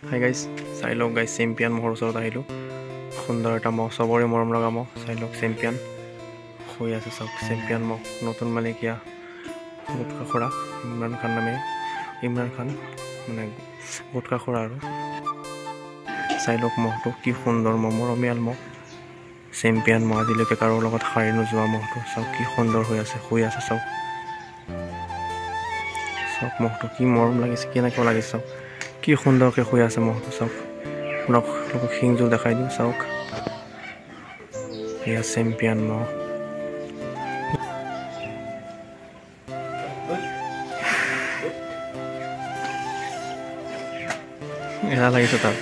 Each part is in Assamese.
হাই গাইজ, চাই লওক গাইজ চেম্পিয়ন মহৰ ওচৰত আহিলোঁ। সুন্দৰ এটা মহ, চবৰে মৰম লগা মহ। চাই লওক চেম্পিয়ন শুই আছে চাওক। চেম্পিয়ন মহ, নতুন মালিকিয়া গুটকা খোৰা ইমৰান খান নামে। ইমৰান খান মানে গুটকা খোৰা আৰু। চাই লওক মহটো কি সুন্দৰ মহ, মৰমীয়াল মহ। চেম্পিয়ন মহ, আজিলৈকে কাৰো লগত হাৰি নোযোৱা মহটো চাওক কি সুন্দৰ হৈ আছে, শুই আছে চাওক। চাওক মহটো কি মৰম লাগিছে, কেনেকুৱা লাগিছে চাওক, কি সুন্দৰকৈ শুই আছে মহটো চাওক। আপোনাক শিংযোৰ দেখাই দিওঁ চাওক। এয়া চেম্পিয়ন মহ। এৰা লাগিছে তাত।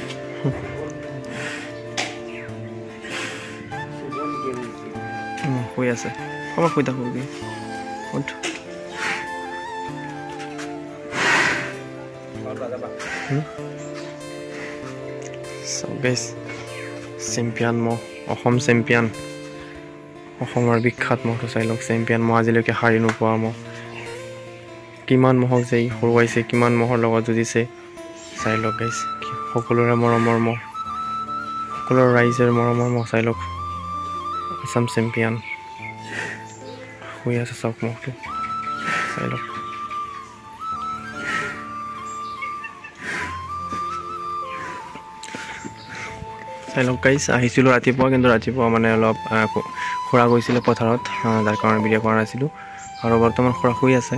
শুই আছে, সময় শুই থাকোঁ কি চেম্পিয়ন মহ, অসম চেম্পিয়ন, অসমৰ বিখ্যাত মহটো চাই লওক। চেম্পিয়ন মহ, আজিলৈকে হাৰি নোপোৱা মহ। কিমান মহক যে হৰুৱাইছে, কিমান মহৰ লগত যুঁজিছে চাই লওক গাইজ। সকলোৰে মৰমৰ মহ, সকলোৰে ৰাইজৰ মৰমৰ মহ। চাই লওক আসাম চেম্পিয়ন শুই আছে চাওক মহটো। চাই লওক চাই লওক গাইজ। আহিছিলোঁ ৰাতিপুৱা, কিন্তু ৰাতিপুৱা মানে অলপ খুৰা গৈছিলে পথাৰত, যাৰ কাৰণে ভিডিঅ' কৰা নাছিলোঁ। আৰু বৰ্তমান খুৰা শুই আছে,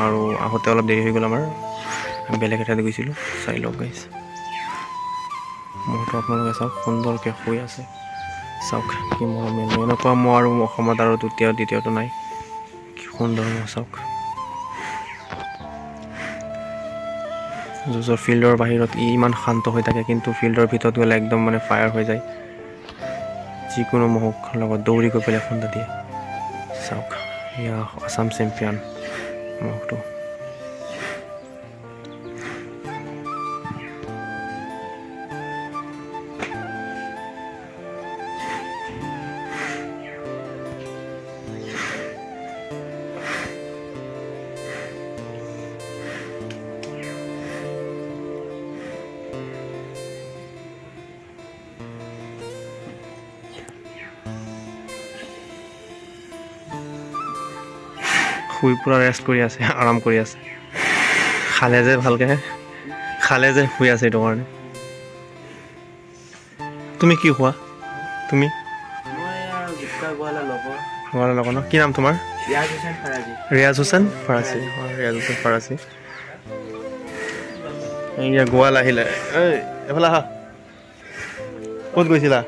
আৰু আহোঁতে অলপ দেৰি হৈ গ'ল আমাৰ, বেলেগ এঠাইত গৈছিলোঁ। চাই লওক গাইজ মহটো আপোনালোকে চাওক, সুন্দৰকৈ শুই আছে চাওক। কি মৰমীয়াল, এনেকুৱা মহ আৰু অসমত আৰু দ্বিতীয়টো নাই। কি সুন্দৰ মহ চাওক। যুঁজৰ ফিল্ডৰ বাহিৰত ইমান শান্ত হৈ থাকে, কিন্তু ফিল্ডৰ ভিতৰত গ'লে একদম মানে ফায়াৰ হৈ যায়। যিকোনো মহক লগত দৌৰি গৈ পেলাই খুন্দা দিয়ে চাওক। এয়া আসাম চেম্পিয়ন মহটো। শুই পূৰা ৰেষ্ট কৰি আছে, আৰাম কৰি আছে। খালে যে ভালকৈ, খালে যে শুই আছে এইটো কাৰণে। তুমি কি খোৱা? তুমি গোৱালৰ লগত ন? কি নাম তোমাৰ? ৰিয়াজ হুছেইন ফৰাচী। ৰিয়াজ হুছেইন ফৰাচী। এইয়া গোৱাল আহিলে। এইফালে আহা। ক'ত গৈছিলা?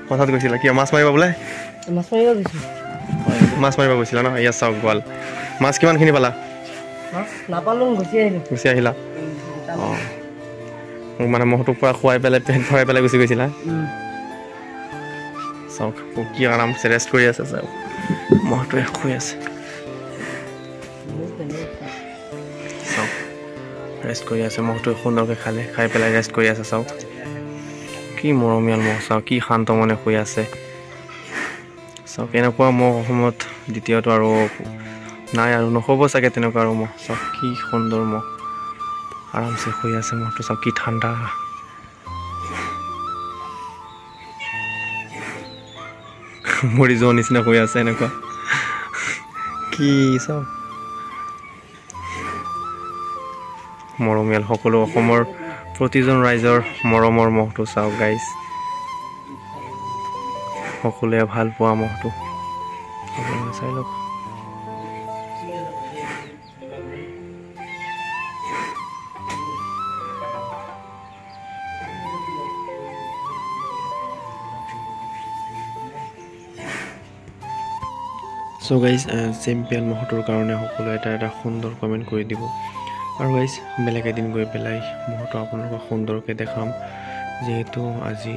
পথাৰত গৈছিলা? কিয় মাছ মাৰিবা বোলে? মাছ মাৰিব গৈছিলা ন? ইয়াত চাওক গোৱাল। মাছ কিমানখিনি পালা? গুচি আহিলা? অঁ, মোক মানে মহটোক পূৰা খুৱাই পেলাই, পেট ভৰাই পেলাই গুচি গৈছিলা? চাওক কি আৰামছে ৰেষ্ট কৰি আছে চাওক। মহটোৱে শুই আছে চাওক, ৰেষ্ট কৰি আছে মহটোৱে। সুন্দৰকৈ খালে, খাই পেলাই ৰেষ্ট কৰি আছে চাওক। কি মৰমীয়াল মহ চাওক, কি শান্ত মনে শুই আছে চাওক। এনেকুৱা মহ অসমত দ্বিতীয়টো আৰু নাই, আৰু নহ'ব চাগে তেনেকুৱা আৰু মহ। চাওক কি সুন্দৰ মহ, আৰামছে শুই আছে মহটো চাওক। কি ঠাণ্ডা, মৰি যোৱা নিচিনা হৈ আছে এনেকুৱা। কি চাওক মৰমীয়াল, সকলো অসমৰ প্ৰতিজন ৰাইজৰ মৰমৰ মহটো চাওক গাইজ। সকলোৱে ভাল পোৱা মহটো চাই লওক। চ' গাইজ, চেম্পিয়ন মহটোৰ কাৰণে সকলোৱে এটা সুন্দৰ কমেণ্ট কৰি দিব। আৰু গাইজ, বেলেগ এদিন গৈ পেলাই মহটো আপোনালোকক সুন্দৰকৈ দেখাম। যিহেতু আজি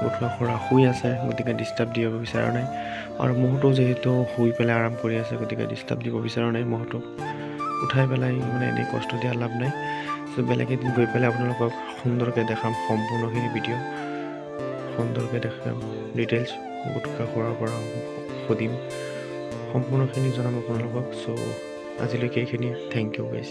গুটকা খোৰা শুই আছে, গতিকে ডিষ্টাৰ্ব দিব বিচৰা নাই। আৰু মহটো যিহেতু শুই পেলাই আৰাম কৰি আছে, গতিকে ডিষ্টাৰ্ব দিব বিচৰা নাই। মহটোক উঠাই পেলাই মানে এনেই কষ্ট দিয়া লাভ নাই। চ' বেলেগ এদিন গৈ পেলাই আপোনালোকক সুন্দৰকৈ দেখাম, সম্পূৰ্ণখিনি ভিডিঅ' সুন্দৰকৈ দেখাম। ডিটেইলছ গুটকা খোৰাৰ পৰা সুধিম, সম্পূৰ্ণখিনি জনাম আপোনালোকক। চ' আজিলৈকে এইখিনি। Thank you guys.